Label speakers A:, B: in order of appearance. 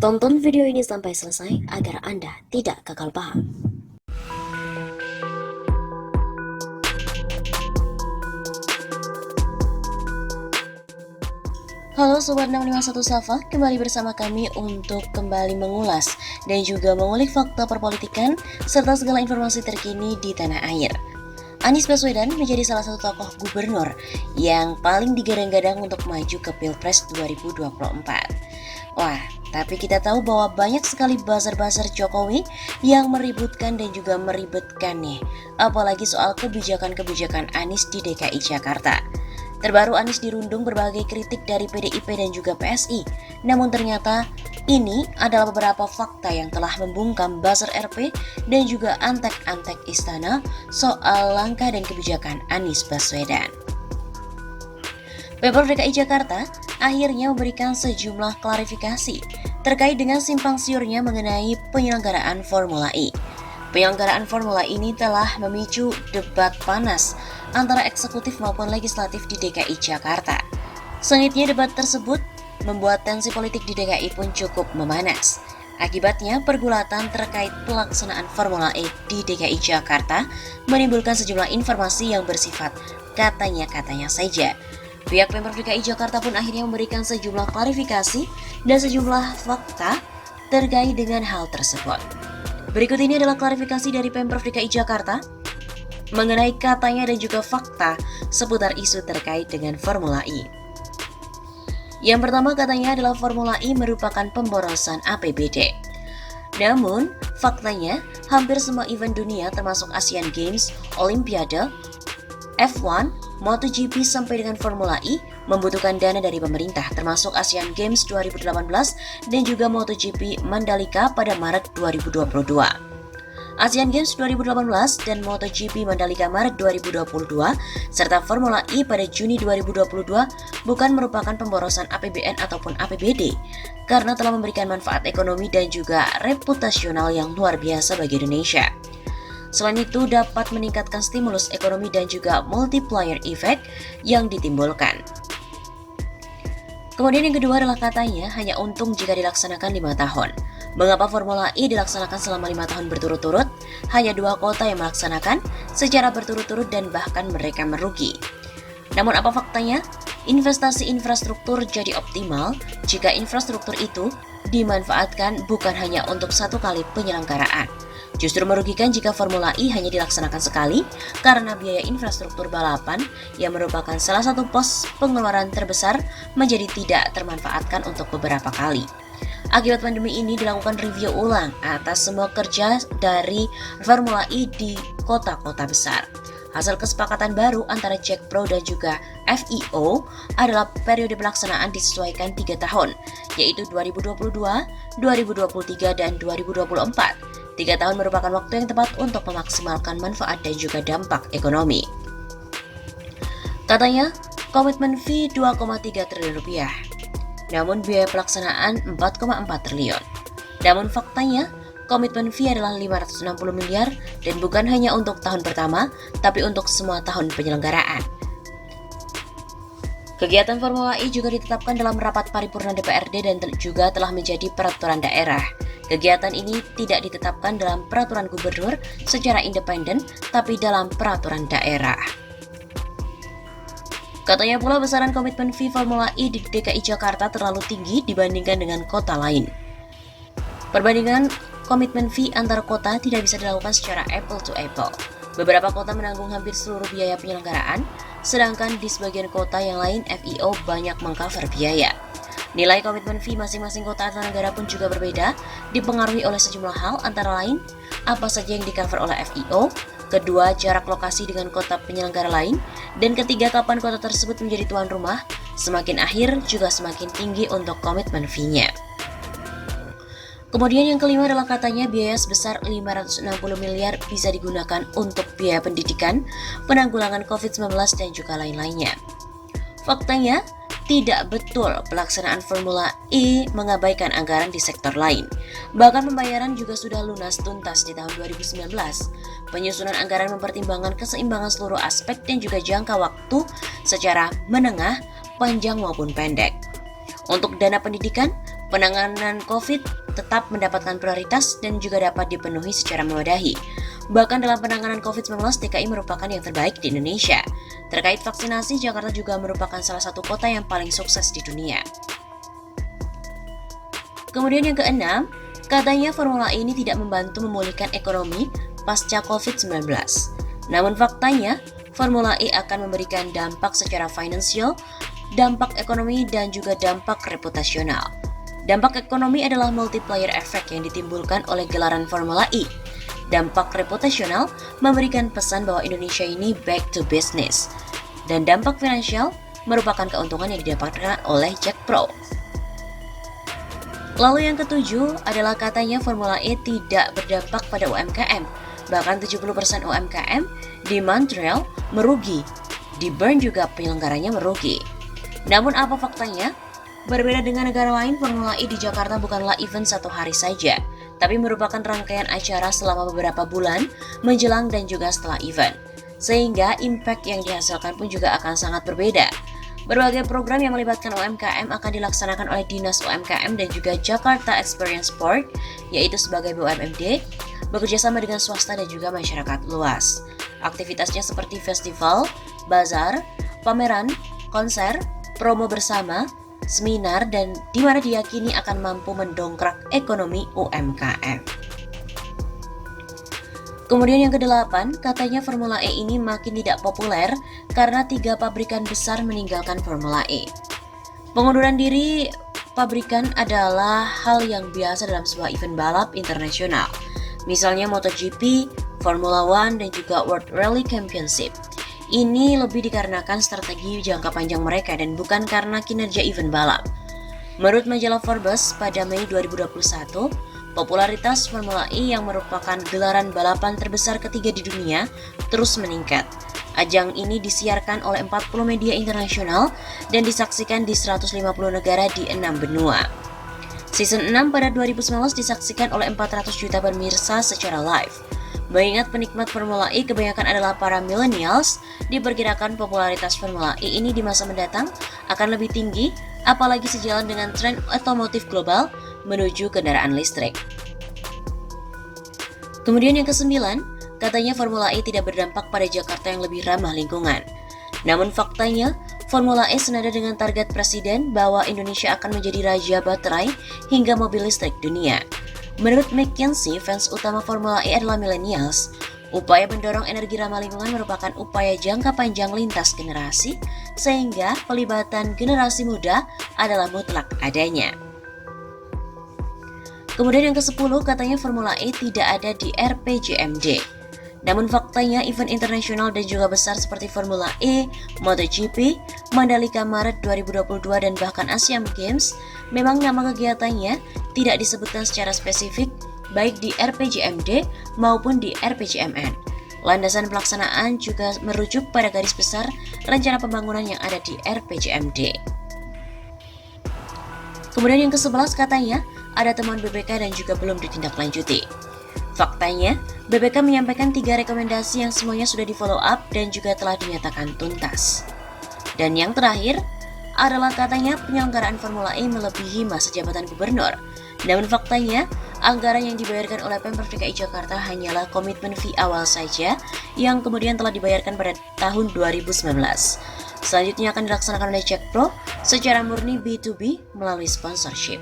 A: Tonton video ini sampai selesai agar Anda tidak gagal paham. Halo Sobat 651 Safa, kembali bersama kami untuk kembali mengulas dan juga mengulik fakta perpolitikan serta segala informasi terkini di tanah air. Anies Baswedan menjadi salah satu tokoh gubernur yang paling digadang-gadang untuk maju ke Pilpres 2024. Wah, tapi kita tahu bahwa banyak sekali buzzer-buzzer Jokowi yang meributkan dan juga meribetkan nih, apalagi soal kebijakan-kebijakan Anies di DKI Jakarta. Terbaru Anies dirundung berbagai kritik dari PDIP dan juga PSI. Namun ternyata ini adalah beberapa fakta yang telah membungkam buzzer RP dan juga antek-antek istana soal langkah dan kebijakan Anies Baswedan. Pemprov DKI Jakarta akhirnya memberikan sejumlah klarifikasi terkait dengan simpang siurnya mengenai penyelenggaraan Formula E. Penyelenggaraan Formula ini telah memicu debat panas antara eksekutif maupun legislatif di DKI Jakarta. Sengitnya debat tersebut membuat tensi politik di DKI pun cukup memanas. Akibatnya, pergulatan terkait pelaksanaan Formula E di DKI Jakarta menimbulkan sejumlah informasi yang bersifat katanya-katanya saja. Pihak Pemprov DKI Jakarta pun akhirnya memberikan sejumlah klarifikasi dan sejumlah fakta terkait dengan hal tersebut. Berikut ini adalah klarifikasi dari Pemprov DKI Jakarta mengenai katanya dan juga fakta seputar isu terkait dengan Formula E. Yang pertama katanya adalah Formula E merupakan pemborosan APBD. Namun, faktanya hampir semua event dunia termasuk Asian Games, Olimpiade, F1, MotoGP sampai dengan Formula E membutuhkan dana dari pemerintah termasuk Asian Games 2018 dan juga MotoGP Mandalika pada Maret 2022. Asian Games 2018 dan MotoGP Mandalika Maret 2022 serta Formula E pada Juni 2022 bukan merupakan pemborosan APBN ataupun APBD karena telah memberikan manfaat ekonomi dan juga reputasional yang luar biasa bagi Indonesia. Selain itu dapat meningkatkan stimulus ekonomi dan juga multiplier effect yang ditimbulkan. Kemudian yang kedua adalah katanya hanya untung jika dilaksanakan 5 tahun. Mengapa Formula E dilaksanakan selama 5 tahun berturut-turut? Hanya 2 kota yang melaksanakan secara berturut-turut dan bahkan mereka merugi. Namun apa faktanya? Investasi infrastruktur jadi optimal jika infrastruktur itu dimanfaatkan bukan hanya untuk satu kali penyelenggaraan. Justru merugikan jika Formula E hanya dilaksanakan sekali karena biaya infrastruktur balapan yang merupakan salah satu pos pengeluaran terbesar menjadi tidak termanfaatkan untuk beberapa kali. Akibat pandemi ini dilakukan review ulang atas semua kerja dari Formula E di kota-kota besar. Hasil kesepakatan baru antara Jack Pro dan juga FIO adalah periode pelaksanaan disesuaikan 3 tahun, yaitu 2022, 2023, dan 2024. 3 tahun merupakan waktu yang tepat untuk memaksimalkan manfaat dan juga dampak ekonomi. Katanya, komitmen fee 2,3 triliun rupiah, namun biaya pelaksanaan 4,4 triliun. Namun faktanya, komitmen fee adalah 560 miliar dan bukan hanya untuk tahun pertama, tapi untuk semua tahun penyelenggaraan. Kegiatan Formula E juga ditetapkan dalam rapat paripurna DPRD dan juga telah menjadi peraturan daerah. Kegiatan ini tidak ditetapkan dalam peraturan gubernur secara independen, tapi dalam peraturan daerah. Katanya pula besaran komitmen fee Formula E di DKI Jakarta terlalu tinggi dibandingkan dengan kota lain. Perbandingan komitmen fee antar kota tidak bisa dilakukan secara apple to apple. Beberapa kota menanggung hampir seluruh biaya penyelenggaraan, sedangkan di sebagian kota yang lain FIO banyak mengcover biaya. Nilai komitmen fee masing-masing kota atau negara pun juga berbeda, dipengaruhi oleh sejumlah hal antara lain apa saja yang di-cover oleh FIO, kedua jarak lokasi dengan kota penyelenggara lain, dan ketiga kapan kota tersebut menjadi tuan rumah, semakin akhir juga semakin tinggi untuk komitmen fee-nya. Kemudian yang kelima adalah katanya biaya sebesar 560 miliar bisa digunakan untuk biaya pendidikan, penanggulangan COVID-19 dan juga lain-lainnya. Faktanya, tidak betul pelaksanaan Formula E mengabaikan anggaran di sektor lain. Bahkan pembayaran juga sudah lunas tuntas di tahun 2019. Penyusunan anggaran mempertimbangkan keseimbangan seluruh aspek dan juga jangka waktu secara menengah, panjang maupun pendek. Untuk dana pendidikan, Penanganan COVID tetap mendapatkan prioritas dan juga dapat dipenuhi secara mewadahi. Bahkan dalam penanganan COVID-19, DKI merupakan yang terbaik di Indonesia. Terkait vaksinasi, Jakarta juga merupakan salah satu kota yang paling sukses di dunia. Kemudian yang keenam, katanya Formula E ini tidak membantu memulihkan ekonomi pasca COVID-19. Namun faktanya, Formula E akan memberikan dampak secara finansial, dampak ekonomi, dan juga dampak reputasional. Dampak ekonomi adalah multiplier effect yang ditimbulkan oleh gelaran Formula E. Dampak reputasional memberikan pesan bahwa Indonesia ini back to business. Dan dampak finansial merupakan keuntungan yang didapatkan oleh Jack Pro. Lalu yang ketujuh adalah katanya Formula E tidak berdampak pada UMKM. Bahkan 70% UMKM di Montreal merugi. Di Bern juga penyelenggaranya merugi. Namun apa faktanya? Berbeda dengan negara lain, Formula E di Jakarta bukanlah event satu hari saja, tapi merupakan rangkaian acara selama beberapa bulan menjelang dan juga setelah event. Sehingga impact yang dihasilkan pun juga akan sangat berbeda. Berbagai program yang melibatkan UMKM akan dilaksanakan oleh Dinas UMKM dan juga Jakarta Experience Board, yaitu sebagai BUMD, bekerjasama dengan swasta dan juga masyarakat luas. Aktivitasnya seperti festival, bazar, pameran, konser, promo bersama, seminar, dan di mana diyakini akan mampu mendongkrak ekonomi UMKM. Kemudian yang kedelapan, katanya Formula E ini makin tidak populer karena 3 pabrikan besar meninggalkan Formula E. Pengunduran diri pabrikan adalah hal yang biasa dalam sebuah event balap internasional. Misalnya MotoGP, Formula One, dan juga World Rally Championship. Ini lebih dikarenakan strategi jangka panjang mereka dan bukan karena kinerja event balap. Menurut majalah Forbes pada Mei 2021, popularitas Formula E yang merupakan gelaran balapan terbesar ketiga di dunia terus meningkat. Ajang ini disiarkan oleh 40 media internasional dan disaksikan di 150 negara di 6 benua. Season 6 pada 2019 disaksikan oleh 400 juta pemirsa secara live. Mengingat penikmat Formula E kebanyakan adalah para millennials, diperkirakan popularitas Formula E ini di masa mendatang akan lebih tinggi, apalagi sejalan dengan tren otomotif global menuju kendaraan listrik. Kemudian yang kesembilan, katanya Formula E tidak berdampak pada Jakarta yang lebih ramah lingkungan. Namun faktanya, Formula E senada dengan target Presiden bahwa Indonesia akan menjadi raja baterai hingga mobil listrik dunia. Menurut McKinsey, fans utama Formula E adalah millennials. Upaya mendorong energi ramah lingkungan merupakan upaya jangka panjang lintas generasi, sehingga pelibatan generasi muda adalah mutlak adanya. Kemudian yang ke-10, katanya Formula E tidak ada di RPJMD. Namun faktanya event internasional dan juga besar seperti Formula E, MotoGP, Mandalika Maret 2022 dan bahkan Asian Games, memang nama kegiatannya tidak disebutkan secara spesifik baik di RPJMD maupun di RPJMN. Landasan pelaksanaan juga merujuk pada garis besar rencana pembangunan yang ada di RPJMD. Kemudian yang ke-11 katanya ada temuan BPK dan juga belum ditindaklanjuti. Faktanya, BPK menyampaikan 3 rekomendasi yang semuanya sudah di-follow up dan juga telah dinyatakan tuntas. Dan yang terakhir adalah katanya penyelenggaraan Formula E melebihi masa jabatan gubernur. Namun faktanya, anggaran yang dibayarkan oleh Pemprov DKI Jakarta hanyalah komitmen fee awal saja yang kemudian telah dibayarkan pada tahun 2019. Selanjutnya akan dilaksanakan oleh Jack Pro secara murni B2B melalui sponsorship.